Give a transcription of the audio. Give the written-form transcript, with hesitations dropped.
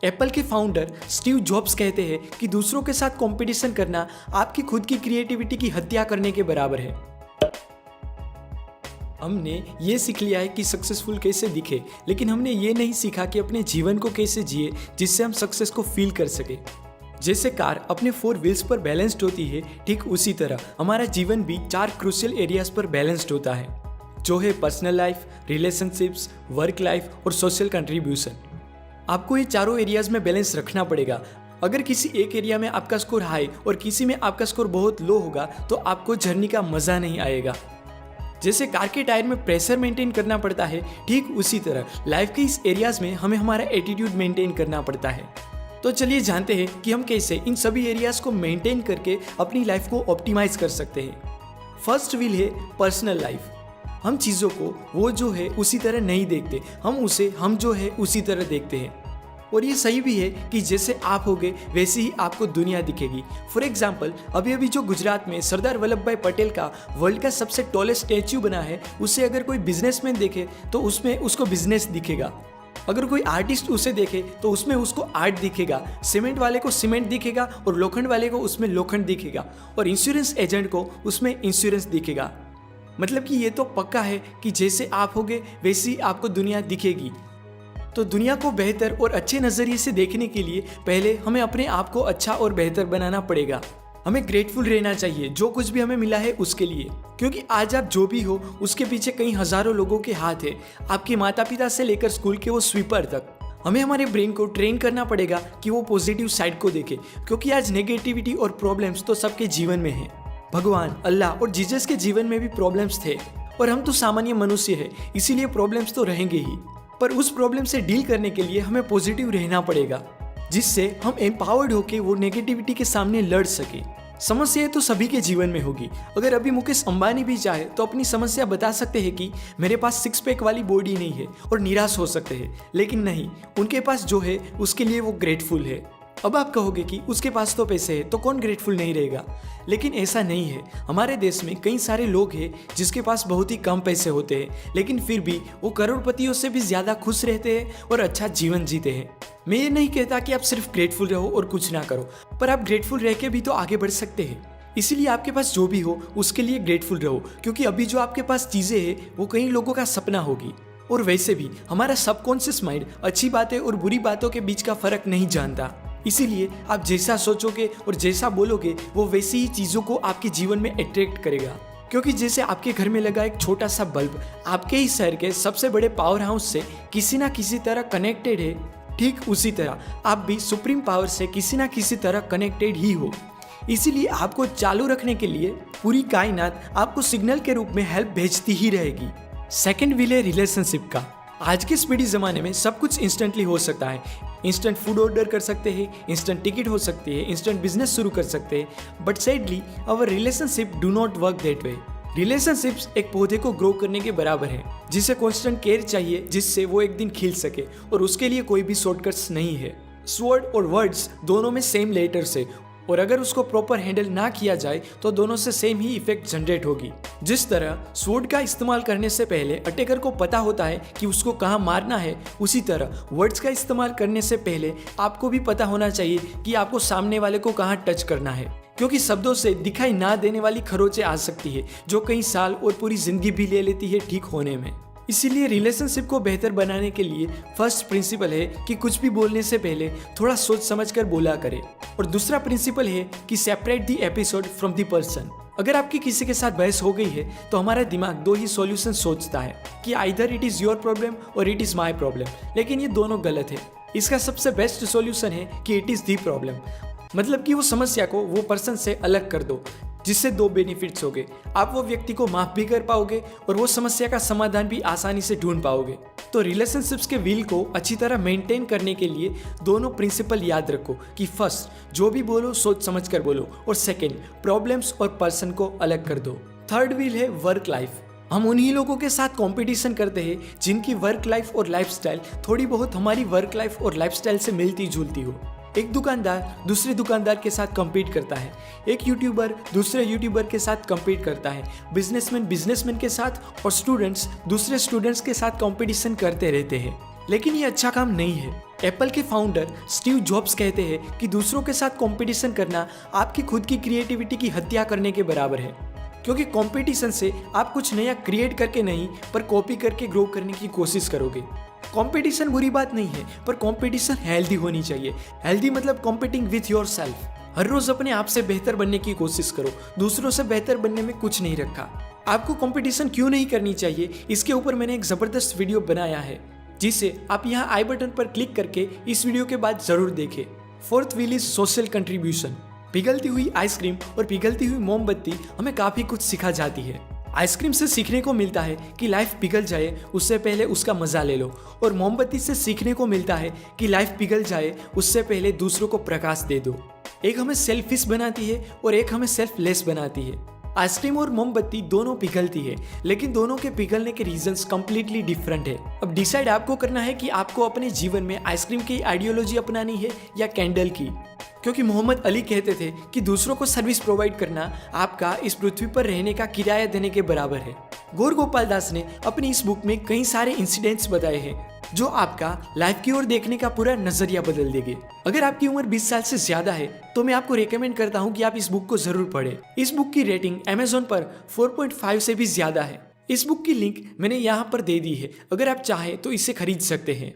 Apple के founder Steve jobs कहते हैं कि दूसरों के साथ कंपटीशन करना आपकी खुद की क्रिएटिविटी की हत्या करने के बराबर है। हमने ये सीख लिया है कि सक्सेसफुल कैसे दिखे, लेकिन हमने ये नहीं सीखा कि अपने जीवन को कैसे जिए जिससे हम सक्सेस को फील कर सके। जैसे कार अपने 4 व्हील्स पर बैलेंस्ड होती है, ठीक उसी तरह हमारा जीवन भी 4 क्रूशियल एरियाज पर बैलेंस्ड होता है, जो है personal life, relationships, work life और सोशल कंट्रीब्यूशन। आपको ये चारों एरियाज में बैलेंस रखना पड़ेगा। अगर किसी एक एरिया में आपका स्कोर हाई और किसी में आपका स्कोर बहुत लो होगा तो आपको जर्नी का मजा नहीं आएगा। जैसे कार के टायर में प्रेशर मेंटेन करना पड़ता है, ठीक उसी तरह लाइफ के इस एरियाज में हमें हमारा एटीट्यूड मेंटेन करना पड़ता है। तो चलिए जानते हैं कि हम कैसे इन सभी एरियाज को मेंटेन करके अपनी लाइफ को ऑप्टिमाइज कर सकते हैं। फर्स्ट व्हील है पर्सनल लाइफ। हम चीज़ों को वो जो है उसी तरह नहीं देखते, हम उसे हम जो है उसी तरह देखते हैं। और ये सही भी है कि जैसे आप होगे वैसे ही आपको दुनिया दिखेगी। फॉर एग्जाम्पल, अभी जो गुजरात में सरदार वल्लभ भाई पटेल का वर्ल्ड का सबसे टॉलेस्ट स्टैच्यू बना है, उसे अगर कोई बिजनेसमैन देखे तो उसमें उसको बिजनेस दिखेगा। अगर कोई आर्टिस्ट उसे देखे तो उसमें उसको आर्ट दिखेगा, सीमेंट वाले को सीमेंट दिखेगा और लोखंड वाले को उसमें लोखंड दिखेगा, और इंश्योरेंस एजेंट को उसमें इंश्योरेंस दिखेगा। मतलब कि ये तो पक्का है कि जैसे आप होगे वैसी आपको दुनिया दिखेगी। तो दुनिया को बेहतर और अच्छे नज़रिए से देखने के लिए पहले हमें अपने आप को अच्छा और बेहतर बनाना पड़ेगा। हमें ग्रेटफुल रहना चाहिए जो कुछ भी हमें मिला है उसके लिए, क्योंकि आज आप जो भी हो उसके पीछे कई हजारों लोगों के हाथ है, आपके माता पिता से लेकर स्कूल के वो स्वीपर तक। हमें हमारे ब्रेन को ट्रेन करना पड़ेगा कि वो पॉजिटिव साइड को देखे, क्योंकि आज नेगेटिविटी और प्रॉब्लम्स तो सबके जीवन में है। भगवान, अल्लाह और जीसस के जीवन में भी प्रॉब्लम्स थे, और हम तो सामान्य मनुष्य हैं, इसीलिए प्रॉब्लम्स तो रहेंगे ही। पर उस प्रॉब्लम से डील करने के लिए हमें पॉजिटिव रहना पड़ेगा, जिससे हम एम्पावर्ड होकर वो नेगेटिविटी के सामने लड़ सके। समस्याएं तो सभी के जीवन में होगी। अगर अभी मुकेश अंबानी भी चाहे तो अपनी समस्या बता सकते हैं कि मेरे पास 6 पैक वाली बॉडी नहीं है, और निराश हो सकते हैं, लेकिन नहीं, उनके पास जो है उसके लिए वो ग्रेटफुल है। अब आप कहोगे कि उसके पास तो पैसे है तो कौन ग्रेटफुल नहीं रहेगा, लेकिन ऐसा नहीं है। हमारे देश में कई सारे लोग हैं जिसके पास बहुत ही कम पैसे होते हैं, लेकिन फिर भी वो करोड़पतियों से भी ज़्यादा खुश रहते हैं और अच्छा जीवन जीते हैं। मैं ये नहीं कहता कि आप सिर्फ ग्रेटफुल रहो और कुछ ना करो, पर आप ग्रेटफुल रह के भी तो आगे बढ़ सकते हैं। इसीलिए आपके पास जो भी हो उसके लिए ग्रेटफुल रहो, क्योंकि अभी जो आपके पास चीज़ें हैं वो कई लोगों का सपना होगी। और वैसे भी हमारा सबकॉन्शियस माइंड अच्छी बातें और बुरी बातों के बीच का फर्क नहीं जानता। इसीलिए आप जैसा सोचोगे और जैसा बोलोगे वो वैसी ही चीज़ों को आपके जीवन में अट्रैक्ट करेगा। क्योंकि जैसे आपके घर में लगा एक छोटा सा बल्ब आपके ही शहर के सबसे बड़े पावर हाउस से किसी ना किसी तरह कनेक्टेड है, ठीक उसी तरह आप भी सुप्रीम पावर से किसी ना किसी तरह कनेक्टेड ही हो। इसीलिए आपको चालू रखने के लिए पूरी कायनात आपको सिग्नल के रूप में हेल्प भेजती ही रहेगी। सेकंड व्हील है रिलेशनशिप का। आज के स्पीडी ज़माने में सब कुछ इंस्टेंटली हो सकता है। इंस्टेंट फूड ऑर्डर कर सकते हैं, इंस्टेंट टिकट हो सकती है, इंस्टेंट बिजनेस शुरू कर सकते हैं, but sadly our relationship do not work that way. Relationships एक पौधे को ग्रो करने के बराबर है, जिसे कॉन्स्टेंट केयर चाहिए जिससे वो एक दिन खिल सके, और उसके लिए कोई भी शॉर्टकट्स नहीं है। स्वर्ड और वर्ड्स दोनों में सेम लेटर्स है, और अगर उसको प्रॉपर हैंडल ना किया जाए तो दोनों से सेम ही इफेक्ट जनरेट होगी। जिस तरह स्वॉर्ड का इस्तेमाल करने से पहले अटैकर को पता होता है कि उसको कहाँ मारना है, उसी तरह वर्ड्स का इस्तेमाल करने से पहले आपको भी पता होना चाहिए कि आपको सामने वाले को कहाँ टच करना है, क्योंकि शब्दों से दिखाई ना देने वाली खरोंचें आ सकती है जो कई साल और पूरी जिंदगी भी ले लेती है ठीक होने में। इसीलिए रिलेशनशिप को बेहतर बनाने के लिए फर्स्ट प्रिंसिपल है कि कुछ भी बोलने से पहले थोड़ा सोच समझकर बोला करें, और दूसरा प्रिंसिपल है कि separate the episode from the person. अगर आपकी किसी के साथ बहस हो गई है तो हमारा दिमाग 2 ही सॉल्यूशन सोचता है कि either it is your problem और इट इज़ माई प्रॉब्लम, लेकिन ये दोनों गलत है। इसका सबसे बेस्ट सॉल्यूशन है कि इट इज़ दी प्रॉब्लम, मतलब कि वो समस्या को वो पर्सन से अलग कर दो, जिससे 2 बेनिफिट्स होंगे। आप वो व्यक्ति को माफ भी कर पाओगे और वो समस्या का समाधान भी आसानी से ढूंढ पाओगे। तो रिलेशनशिप्स के व्हील को अच्छी तरह मेंटेन करने के लिए दोनों प्रिंसिपल याद रखो कि फर्स्ट, जो भी बोलो सोच समझ कर बोलो, और सेकंड, प्रॉब्लम्स और पर्सन को अलग कर दो। थर्ड व्हील है वर्क लाइफ। हम उन्हीं लोगों के साथ कंपटीशन करते हैं जिनकी वर्क लाइफ और लाइफस्टाइल थोड़ी बहुत हमारी वर्क लाइफ और लाइफस्टाइल से मिलती जुलती हो। एक दुकानदार दूसरे दुकानदार के साथ कम्पीट करता है, एक यूट्यूबर दूसरे यूट्यूबर के साथ कम्पीट करता है, बिजनेसमैन बिजनेसमैन के साथ, और स्टूडेंट्स दूसरे स्टूडेंट्स के साथ कंपटीशन करते रहते हैं। लेकिन ये अच्छा काम नहीं है। एप्पल के फाउंडर स्टीव जॉब्स कहते हैं कि दूसरों के साथ कंपटीशन करना आपकी खुद की क्रिएटिविटी की हत्या करने के बराबर है, क्योंकि कंपटीशन से आप कुछ नया क्रिएट करके नहीं पर कॉपी करके ग्रो करने की कोशिश करोगे। कंपटीशन बुरी बात नहीं है, पर कंपटीशन हेल्दी होनी चाहिए। हेल्दी मतलब कॉम्पिटिंग विथ योर सेल्फ। हर रोज अपने आप से बेहतर बनने की कोशिश करो, दूसरों से बेहतर बनने में कुछ नहीं रखा। आपको कंपटीशन क्यों नहीं करनी चाहिए, इसके ऊपर मैंने एक जबरदस्त वीडियो बनाया है, जिसे आप यहाँ आई बटन पर क्लिक करके इस वीडियो के बाद जरूर देखें। Fourth wheel is social contribution. पिघलती हुई आइसक्रीम और पिघलती हुई मोमबत्ती हमें काफी कुछ सिखा जाती है। आइसक्रीम से सीखने को मिलता है कि लाइफ पिघल जाए उससे पहले उसका मजा ले लो, और मोमबत्ती से सीखने को मिलता है कि लाइफ पिघल जाए उससे पहले दूसरों को प्रकाश दे दो। एक हमें सेल्फिश बनाती है और एक हमें सेल्फलेस बनाती है। आइसक्रीम और मोमबत्ती दोनों पिघलती है, लेकिन दोनों के पिघलने के रीजंस कंप्लीटली डिफरेंट है। अब डिसाइड आपको करना है कि आपको अपने जीवन में आइसक्रीम की आइडियोलॉजी अपनानी है या कैंडल की, क्योंकि मोहम्मद अली कहते थे कि दूसरों को सर्विस प्रोवाइड करना आपका इस पृथ्वी पर रहने का किराया देने के बराबर है। गौर गोपाल दास ने अपनी इस बुक में कई सारे इंसिडेंट्स बताए हैं जो आपका लाइफ की ओर देखने का पूरा नजरिया बदल देंगे। अगर आपकी उम्र 20 साल से ज्यादा है तो मैं आपको रेकमेंड करता हूँ कि आप इस बुक को जरूर पढ़ें। इस बुक की रेटिंग Amazon पर 4.5 से भी ज्यादा है। इस बुक की लिंक मैंने यहाँ पर दे दी है, अगर आप चाहें तो इसे खरीद सकते हैं।